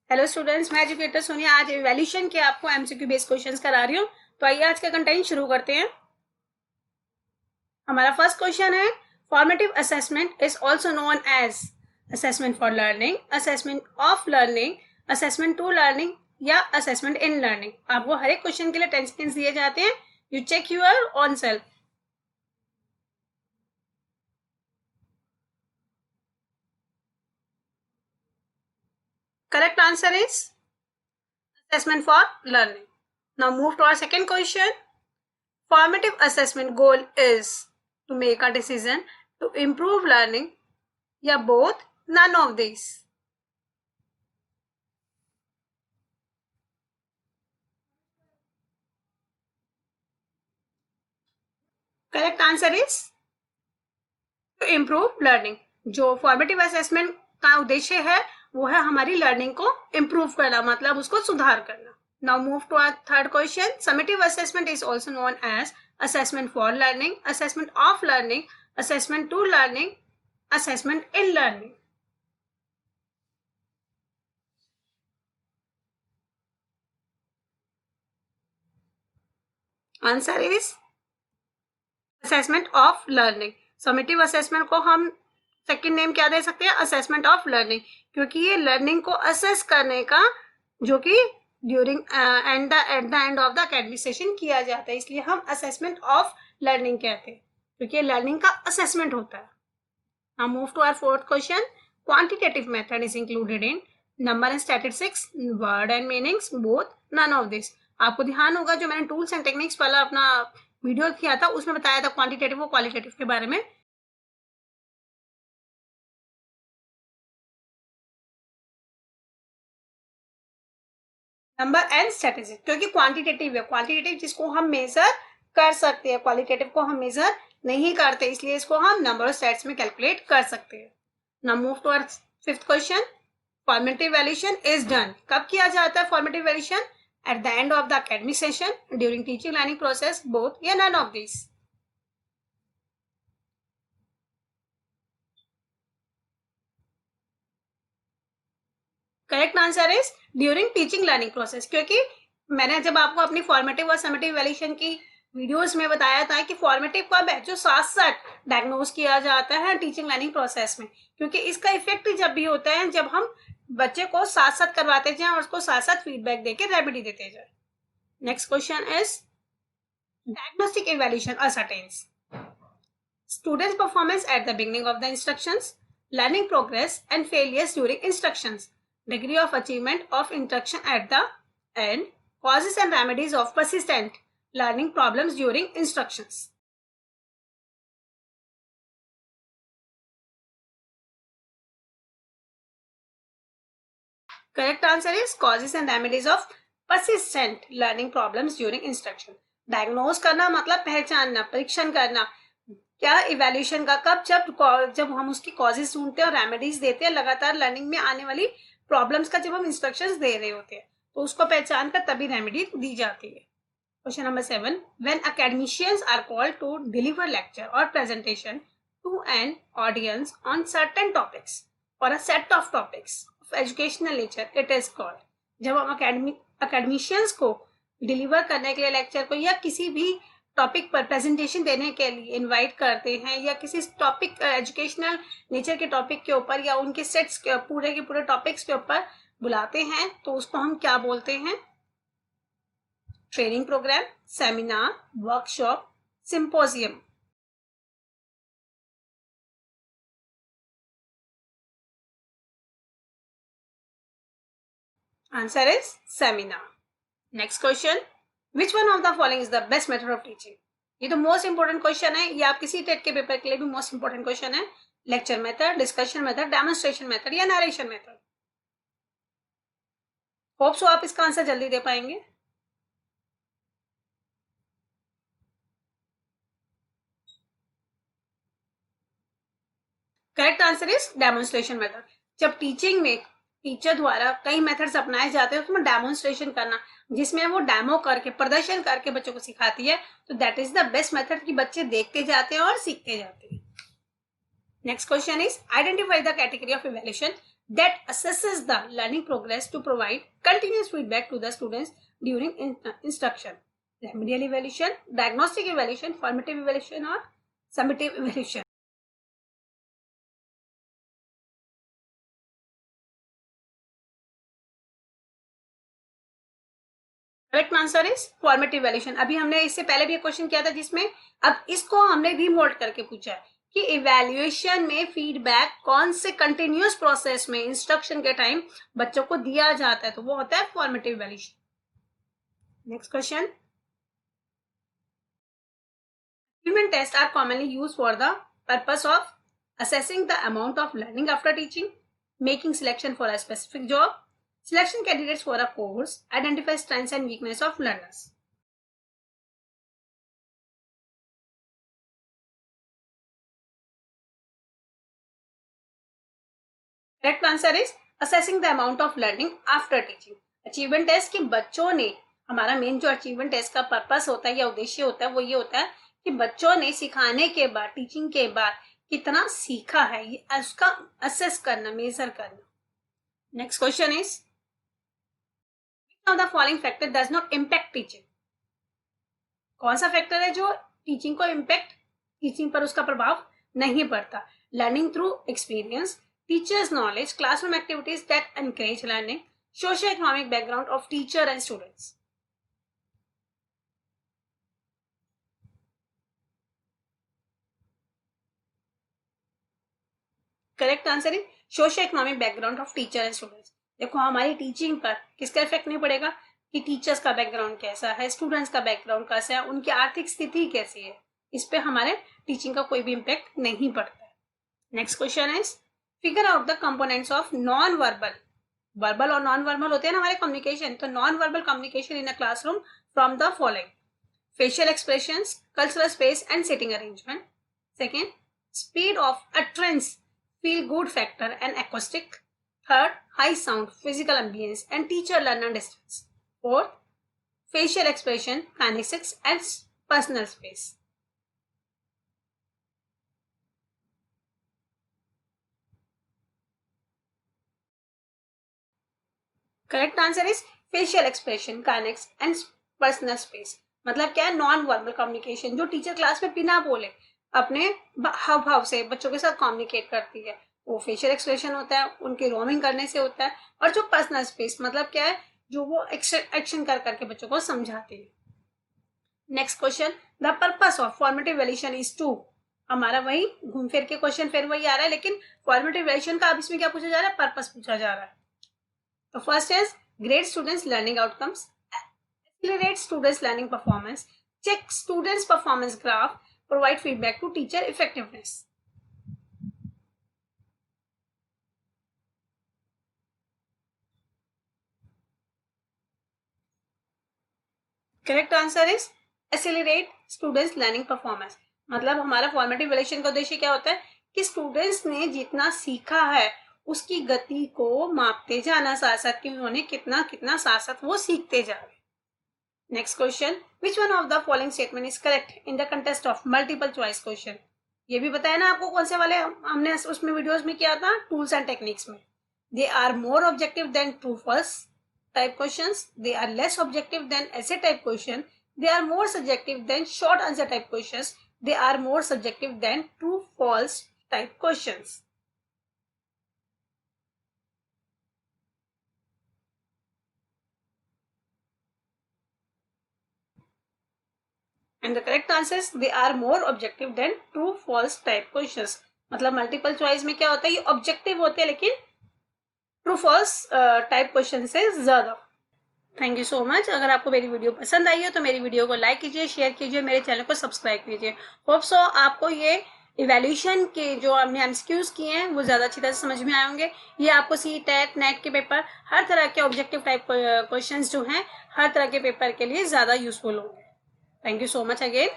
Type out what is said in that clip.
Hello students, मैं educator Sonia आज evaluation के आपको एमसीक्यू बेस्ड क्वेश्चंस करा रही हूँ। तो आइए आज का कंटेंट शुरू करते हैं। हमारा फर्स्ट क्वेश्चन है, formative assessment is also known as assessment for learning, assessment of learning, assessment to learning या असेसमेंट इन लर्निंग। आपको हर एक क्वेश्चन के लिए 10 सेकेंड्स दिए जाते हैं। You check your on self. Correct answer is assessment for learning. Now move to our second question. Formative assessment goal is to make a decision to improve learning, या both, none of these. Correct answer is to improve learning. जो formative assessment का उद्देश्य है वो है हमारी learning को improve करना, मतलब उसको सुधार करना। Now move to our third question. Summative assessment is also known as assessment for learning, assessment of learning, assessment to learning, assessment in learning. Answer is assessment of learning. Summative assessment को हम second name क्या दे सकते हैं? Assessment of learning, क्योंकि ये learning को assess करने का जो कि during eight the end of the academic session किया जाता है, इसलिए हम असेसमेंट ऑफ लर्निंग कहते हैं, क्योंकि लर्निंग का असेसमेंट होता है। Now move to our fourth question. Quantitative method is included in number and statistics, word and meanings, both, none of this. आपको ध्यान होगा जो मैंने टूल्स एंड टेक्निक्स वाला अपना वीडियो किया था उसमें बताया था क्वांटिटेटिव और क्वालिटेटिव के बारे में। नंबर एंड स्टैटिस्टिक्स, क्योंकि क्वांटिटेटिव है, क्वांटिटेटिव जिसको हम मेजर कर सकते हैं, क्वालिटेटिव को हम मेजर नहीं करते, इसलिए इसको हम नंबर और स्टैट्स में कैलकुलेट कर सकते हैं। Now move to our fifth question. Formative evaluation is done, कब किया जाता है formative evaluation? At the end of the academic session, during teaching learning process, both या none of this. Correct answer is during teaching learning process, क्योंकि मैंने जब आपको अपनी फॉर्मेटिव और समेटिव इवैल्यूएशन की वीडियोस में बताया था कि फॉर्मेटिव का बैच जो साथ साथ डायग्नोज किया जाता है टीचिंग लर्निंग प्रोसेस में, क्योंकि इसका इफेक्ट जब भी होता है जब हम बच्चे को साथ साथ करवाते जाएं और उसको साथ साथ फीडबैक देके रेमेडी देते जाए। Next question is diagnostic evaluation ascertains students performance at the beginning of the instructions, learning progress and failures during instructions, degree of achievement of instruction at the end, causes and remedies of persistent learning problems during instructions. Correct answer is causes and remedies of persistent learning problems during instruction. Diagnose करना मतलब पहचानना, परीक्षण करना। क्या evaluation का कब? जब हम उसकी कॉजेज ढूंढते हैं और रेमेडीज देते हैं लगातार लर्निंग में आने वाली प्रॉब्लम्स का, जब हम इंस्ट्रक्शंस दे रहे होते हैं तो उसको पहचान कर तभी रेमेडी दी जाती है। Question number 7। When academicians are called to deliver lecture or presentation to an audience on certain topics or a set of topics of educational nature, it is called। जब हम academicians को डिलीवर करने के लिए lecture को या किसी भी टॉपिक पर प्रेजेंटेशन देने के लिए इनवाइट करते हैं, या किसी टॉपिक एजुकेशनल नेचर के टॉपिक के ऊपर या उनके सेट्स के पूरे के पूरे टॉपिक्स के ऊपर बुलाते हैं, तो उसको हम क्या बोलते हैं? Training program, seminar, workshop, symposium. Answer is seminar. Next question. Which one of the following is the best method of teaching? ये तो मोस्ट इंपोर्टेंट क्वेश्चन है, ये आप किसी टेट के पेपर के लिए भी मोस्ट इंपोर्टेंट क्वेश्चन है। Lecture method, discussion method, demonstration method या नरेशन मेथड? होप सो आप इसका आंसर जल्दी दे पाएंगे। Correct answer is demonstration method. जब टीचिंग में टीचर द्वारा कई मेथड्स अपनाए जाते हैं उसमें डेमोन्स्ट्रेशन करना, जिसमें वो डेमो करके प्रदर्शन करके बच्चों को सिखाती है, तो that is the best method कि बच्चे देखते जाते हैं और सीखते जाते हैं। Next question is identify the category of evaluation that assesses the learning progress to provide continuous feedback to the students during instruction. Remedial evaluation, diagnostic evaluation, formative evaluation or summative evaluation. Correct answer is formative evaluation. अभी हमने इससे पहले भी एक question किया था जिसमें अब इसको हमने रीमोल्ड करके पूछा है कि इवैल्यूएशन में फीडबैक कौन से कंटिन्यूअस प्रोसेस में इंस्ट्रक्शन के टाइम बच्चों को दिया जाता है, तो वो होता है formative evaluation. Next question, achievement test are commonly used for the purpose of assessing the amount of learning after teaching, making selection for a specific job, selection candidates for a course, identify strengths and weakness of learners. Correct answer is assessing the amount of learning after teaching. Achievement test कि बच्चों ने, हमारा main जो achievement test का purpose होता है या उद्देश्य होता है वो ये होता है कि बच्चों ने सिखाने के बाद, टीचिंग के बाद कितना सीखा है, ये उसका असेस करना, मेजर करना। Next question is which of the following factor does not impact teaching? कौन सा फैक्टर है जो टीचिंग को इम्पैक्ट, टीचिंग पर उसका प्रभाव नहीं पड़ता? Learning through experience, teachers knowledge, classroom activities that encourage learning, socio economic background of teacher and students. Correct answer is socio economic background of teacher and students. देखो हमारी टीचिंग पर किसका इफेक्ट नहीं पड़ेगा कि टीचर्स का बैकग्राउंड कैसा है, स्टूडेंट्स का बैकग्राउंड कैसा है, उनकी आर्थिक स्थिति कैसी है, इस पे हमारे टीचिंग का कोई भी इम्पैक्ट नहीं पड़ता है। Next question is figure out the components of non verbal. Verbal और नॉन वर्बल होते हैं ना हमारे कम्युनिकेशन, तो non verbal communication in a classroom from the following: facial expressions, cultural space and sitting arrangement. Second, speed of utterance, feel good factor and acoustic. Third, high sound, physical ambience and teacher learner distance. Fourth, facial expression, kinesics and personal space. Correct answer is facial expression, kinesics and personal space. मतलब क्या है? Non verbal communication, जो teacher class में बिना बोले अपने हाव भाव से बच्चों के साथ कम्युनिकेट करती है, वो फेशियल एक्सप्रेशन होता है, उनके रोमिंग करने से होता है। और जो पर्सनल स्पेस मतलब क्या है? जो वो एक्शन कर करके बच्चों को समझाती है। Next question, the purpose of formative evaluation is to. हमारा वही घूम फिर के क्वेश्चन फिर वही आ रहा है, लेकिन फॉर्मेटिव इवैल्यूएशन का अब इसमें क्या पूछा जा रहा है? पर्पस पूछा जा रहा है। तो first is grade students learning outcomes, accelerate students learning performance, check students performance graph, provide feedback to teacher effectiveness. Correct answer is accelerate students learning performance. मतलब हमारा फॉर्मेटिव इवैल्यूएशन का उद्देश्य क्या होता है कि स्टूडेंट्स ने जितना सीखा है उसकी गति को मापते जाना, साथ साथ कि उन्होंने कितना कितना साथ साथ वो सीखते जा रहे। Next question, which one of the following statement is correct in the contest of multiple choice question. ये भी बताया ना आपको कौन से वाले हमने उसमें वीडियोस में किया था, टूल्स एंड टेक्निक्स में। They are more objective than true false type questions, they are less objective than essay type question, they are more subjective than short answer type questions, they are more subjective than true false type questions. And the correct answer is they are more objective than true false type questions. मतलब multiple choice में क्या होता है, ये objective होते हैं लेकिन true false type question से ज्यादा। Thank you so much. अगर आपको मेरी वीडियो पसंद आई हो तो मेरी वीडियो को लाइक कीजिए, शेयर कीजिए, मेरे चैनल को सब्सक्राइब कीजिए। होप सो आपको ये इवैल्यूएशन के जो हमने एमसीक्यूज किए हैं वो ज्यादा अच्छी तरह से समझ में आए होंगे। ये आपको सी टेट नेट के पेपर, हर तरह के ऑब्जेक्टिव टाइप क्वेश्चन जो हैं हर तरह के पेपर के लिए ज्यादा यूजफुल होंगे। Thank you so much again.